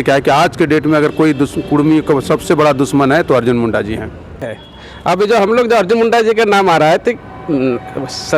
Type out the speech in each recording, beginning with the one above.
क्या है कि आज के डेट में अगर कोई कुर्मी का सबसे बड़ा दुश्मन है तो अर्जुन मुंडा जी हैं। अब जो हम लोग जो अर्जुन मुंडा जी का नाम आ रहा है तो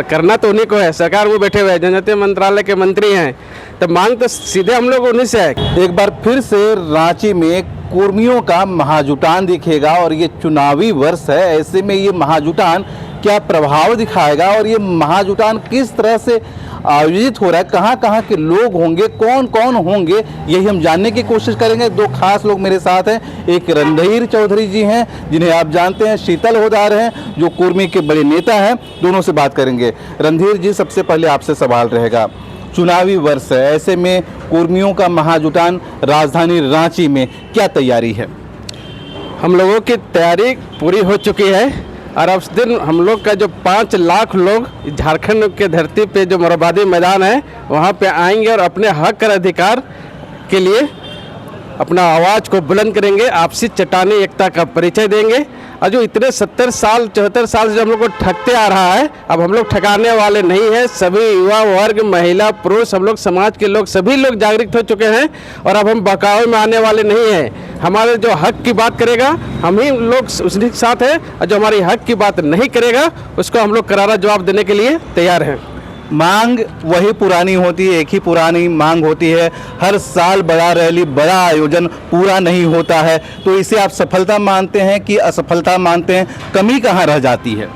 करना तो उन्हीं को है, सरकार वो बैठे हुए हैं, जनजातीय मंत्रालय के मंत्री हैं, तो मांग तो सीधे हम लोग उन्हीं से है। एक बार फिर से रांची में कुर्मियों का महाजुटान दिखेगा और ये चुनावी वर्ष है, ऐसे में ये महाजुटान क्या प्रभाव दिखाएगा और ये महाजुटान किस तरह से आयोजित हो रहा है, कहाँ कहाँ के लोग होंगे, कौन कौन होंगे, यही हम जानने की कोशिश करेंगे। दो खास लोग मेरे साथ हैं, एक रणधीर चौधरी जी हैं जिन्हें आप जानते हैं, शीतल होदार हैं जो कुर्मी के बड़े नेता हैं, दोनों से बात करेंगे। रणधीर जी, सबसे पहले आपसे सवाल रहेगा, चुनावी वर्ष है, ऐसे में कुर्मियों का महाजुटान राजधानी रांची में क्या तैयारी है? हम लोगों की तैयारी पूरी हो चुकी है और उस दिन हम लोग का जो 5 लाख लोग झारखंड के धरती पे जो मोरहाबादी मैदान है वहाँ पे आएंगे और अपने हक और अधिकार के लिए अपना आवाज़ को बुलंद करेंगे, आपसी चट्टानी एकता का परिचय देंगे। और जो इतने 70 साल 74 साल से हम लोग को ठगते आ रहा है, अब हम लोग ठगाने वाले नहीं हैं। सभी युवा वर्ग, महिला, पुरुष, हम लोग समाज के लोग सभी लोग जागरूक हो चुके हैं और अब हम बहकावे में आने वाले नहीं हैं। हमारे जो हक की बात करेगा हम ही लोग उसके साथ हैं और जो हमारी हक की बात नहीं करेगा उसको हम लोग करारा जवाब देने के लिए तैयार हैं। मांग वही पुरानी होती है, एक ही पुरानी मांग होती है, हर साल बड़ा रैली, बड़ा आयोजन पूरा नहीं होता है, तो इसे आप सफलता मानते हैं कि असफलता मानते हैं? कमी कहाँ रह जाती है?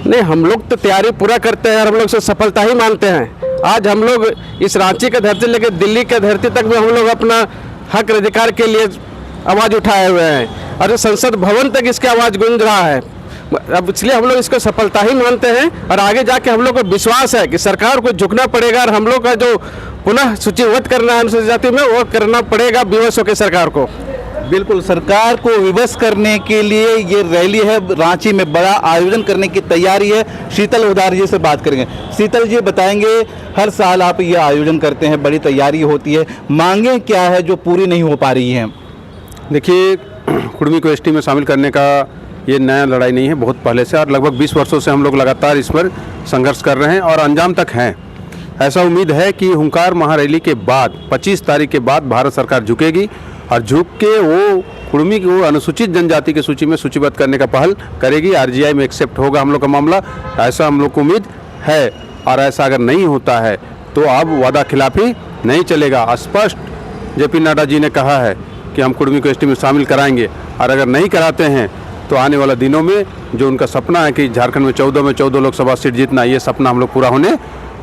नहीं, हम लोग तो तैयारी पूरा करते हैं और हम लोग से सफलता ही मानते हैं। आज हम लोग इस रांची का धरती लेकर दिल्ली के धरती तक में हम लोग अपना हक अधिकार के लिए आवाज़ उठाए हुए हैं और संसद भवन तक इसकी आवाज़ गूंज रहा है। अब इसलिए हम लोग इसको सफलता ही मानते हैं और आगे जाके हम लोग को विश्वास है कि सरकार को झुकना पड़ेगा और हम लोग का जो पुनः सूचीबद्ध करना है अनुसूचित जाति में वो करना पड़ेगा विवश होकर सरकार को। बिल्कुल, सरकार को विवश करने के लिए ये रैली है, रांची में बड़ा आयोजन करने की तैयारी है। शीतल होदार जी से बात करेंगे। शीतल जी बताएंगे, हर साल आप ये आयोजन करते हैं, बड़ी तैयारी होती है, मांगें क्या है जो पूरी नहीं हो पा रही हैं? देखिए, कुर्मी को एसटी में शामिल करने का ये नया लड़ाई नहीं है, बहुत पहले से और लगभग 20 वर्षों से हम लोग लगातार इस पर संघर्ष कर रहे हैं और अंजाम तक हैं। ऐसा उम्मीद है कि हुंकार महारैली के बाद 25 तारीख के बाद भारत सरकार झुकेगी और झुक के वो कुर्मी को अनुसूचित जनजाति की सूची में सूचीबद्ध करने का पहल करेगी। आरजीआई में एक्सेप्ट होगा हम लोग का मामला, ऐसा हम लोग को उम्मीद है। और ऐसा अगर नहीं होता है तो अब वादा खिलाफी नहीं चलेगा। स्पष्ट जेपी नड्डा जी ने कहा है कि हम कुर्मी को एसटी में शामिल कराएंगे और अगर नहीं कराते हैं तो आने वाले दिनों में जो उनका सपना है कि झारखंड में 14 लोकसभा सीट जीतना, ये सपना हम लोग पूरा होने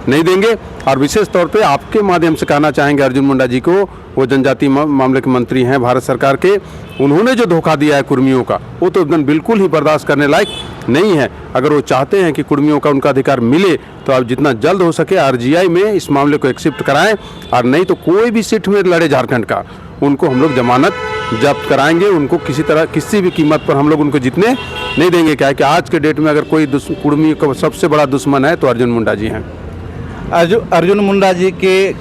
नहीं देंगे। और विशेष तौर पे आपके माध्यम से कहना चाहेंगे अर्जुन मुंडा जी को, वो जनजातीय मामले के मंत्री हैं भारत सरकार के, उन्होंने जो धोखा दिया है कुर्मियों का वो तो एकदम बिल्कुल ही बर्दाश्त करने लायक नहीं है। अगर वो चाहते हैं कि कुर्मियों का उनका अधिकार मिले तो आप जितना जल्द हो सके आरजीआई में इस मामले को एक्सेप्ट कराएं और नहीं तो कोई भी सीट में लड़े झारखंड का, उनको हम लोग जमानत जब्त कराएंगे। उनको किसी तरह किसी भी कीमत पर हम लोग उनको जीतने नहीं देंगे। क्या है कि आज के डेट में अगर कोई कुर्मी का सबसे बड़ा दुश्मन है तो अर्जुन मुंडा जी हैं। अर्जुन मुंडा जी के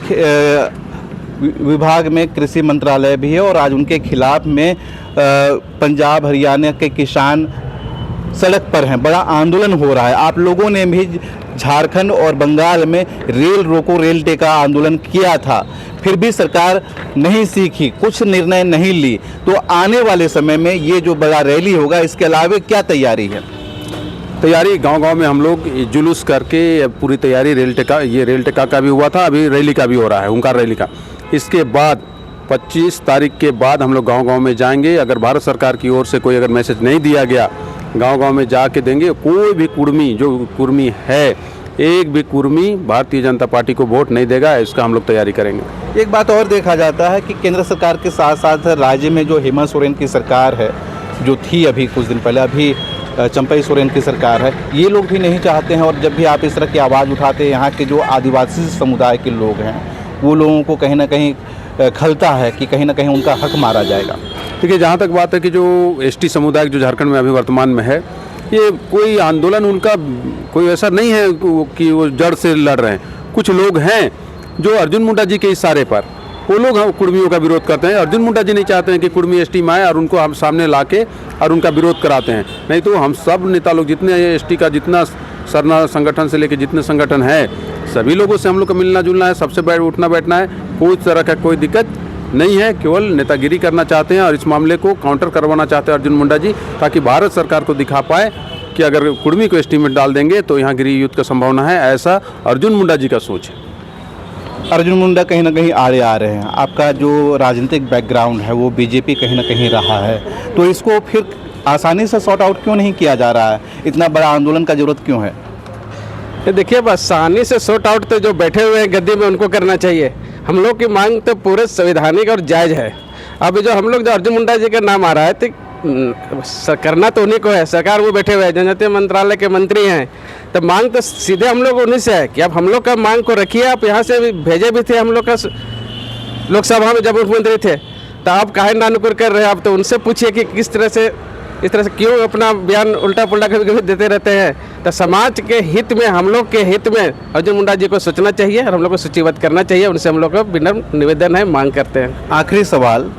विभाग में कृषि मंत्रालय भी है और आज उनके खिलाफ में पंजाब हरियाणा के किसान सड़क पर हैं, बड़ा आंदोलन हो रहा है। आप लोगों ने भी झारखंड और बंगाल में रेल रोको रेल टेका आंदोलन किया था, फिर भी सरकार नहीं सीखी, कुछ निर्णय नहीं ली, तो आने वाले समय में ये जो बड़ा रैली होगा इसके अलावा क्या तैयारी है? तैयारी गांव-गांव में हम लोग जुलूस करके पूरी तैयारी रेल टेका का भी हुआ था, अभी रैली का भी हो रहा है, हुंकार रैली का। इसके बाद 25 तारीख के बाद हम लोग गांव-गांव में जाएंगे। अगर भारत सरकार की ओर से कोई अगर मैसेज नहीं दिया गया, गांव-गांव में जाके देंगे। कोई भी कुर्मी जो कुर्मी है, एक भी कुर्मी भारतीय जनता पार्टी को वोट नहीं देगा, इसका हम लोग तैयारी करेंगे। एक बात और देखा जाता है कि केंद्र सरकार के साथ साथ राज्य में जो हेमंत सोरेन की सरकार है, जो थी अभी कुछ दिन पहले, अभी चंपई सोरेन की सरकार है, ये लोग भी नहीं चाहते हैं। और जब भी आप इस तरह की आवाज़ उठाते हैं, यहाँ के जो आदिवासी समुदाय के लोग हैं वो लोगों को कहीं ना कहीं खलता है कि कहीं ना कहीं उनका हक मारा जाएगा। देखिए, जहाँ तक बात है कि जो एसटी समुदाय जो झारखंड में अभी वर्तमान में है, ये कोई आंदोलन उनका कोई ऐसा नहीं है कि वो जड़ से लड़ रहे हैं। कुछ लोग हैं जो अर्जुन मुंडा जी के इशारे पर वो लोग हम कुर्मियों का विरोध करते हैं। अर्जुन मुंडा जी नहीं चाहते हैं कि कुर्मी एसटी में आए और उनको हम सामने लाके और उनका विरोध कराते हैं। नहीं तो हम सब नेता लोग जितने एसटी का जितना सरना संगठन से लेकर जितने संगठन है, सभी लोगों से हम लोग को मिलना जुलना है, सबसे उठना बैठना है, कोई तरह का कोई दिक्कत नहीं है, केवल नेतागिरी करना चाहते हैं और इस मामले को काउंटर करवाना चाहते हैं अर्जुन मुंडा जी, ताकि भारत सरकार को दिखा पाए कि अगर कुर्मी को एसटी में डाल देंगे तो यहाँ गृह युद्ध का संभावना है। ऐसा अर्जुन मुंडा जी का सोच है। अर्जुन मुंडा कहीं ना कहीं आड़े आ रहे हैं। आपका जो राजनीतिक बैकग्राउंड है वो बीजेपी कहीं ना कहीं रहा है, तो इसको फिर आसानी से सॉर्ट आउट क्यों नहीं किया जा रहा है? इतना बड़ा आंदोलन का जरूरत क्यों है? ये देखिए, बस आसानी से सॉर्ट आउट तो जो बैठे हुए हैं गद्दी में उनको करना चाहिए। हम लोग की मांग तो पूरे संवैधानिक और जायज़ है। अब जो हम लोग जो अर्जुन मुंडा जी का नाम आ रहा है तो करना तो उन्हीं को है, सरकार वो बैठे हुए हैं, जनजातीय मंत्रालय के मंत्री हैं, तो मांग तो सीधे हम लोग उन्हीं से है कि अब हम लोग का मांग को रखिए। आप यहाँ से भेजे भी थे हम लोग का लोकसभा में जब मुख्यमंत्री थे, तो आप काहे नानुकुर कर रहे हैं? आप तो उनसे पूछिए कि किस तरह से इस तरह से क्यों अपना बयान उल्टा पुल्टा कभी कभी देते रहते हैं। तो समाज के हित में, हम लोग के हित में अर्जुन मुंडा जी को सोचना चाहिए और हम लोग को सूचीबद्ध करना चाहिए। उनसे हम लोग का विनम्र निवेदन है, मांग करते हैं। आखिरी सवाल,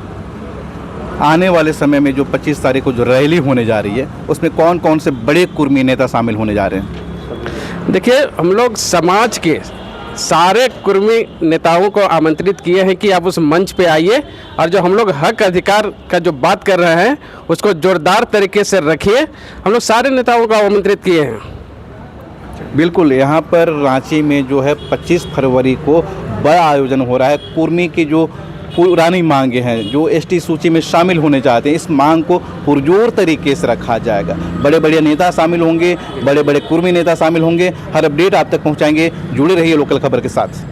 आने वाले समय में जो 25 तारीख को जो रैली होने जा रही है उसमें कौन कौन से बड़े कुर्मी नेता शामिल होने जा रहे हैं? देखिए, हम लोग समाज के सारे कुर्मी नेताओं को आमंत्रित किए हैं कि आप उस मंच पे आइए और जो हम लोग हक अधिकार का जो बात कर रहे हैं उसको जोरदार तरीके से रखिए। हम लोग सारे नेताओं को आमंत्रित किए हैं। बिल्कुल, यहाँ पर रांची में जो है 25 फरवरी को बड़ा आयोजन हो रहा है। कुर्मी की जो पुरानी मांगे हैं, जो एसटी सूची में शामिल होने चाहते हैं, इस मांग को पुरजोर तरीके से रखा जाएगा। बड़े बड़े नेता शामिल होंगे, बड़े बड़े कुर्मी नेता शामिल होंगे। हर अपडेट आप तक पहुँचाएंगे। जुड़े रहिए लोकल खबर के साथ।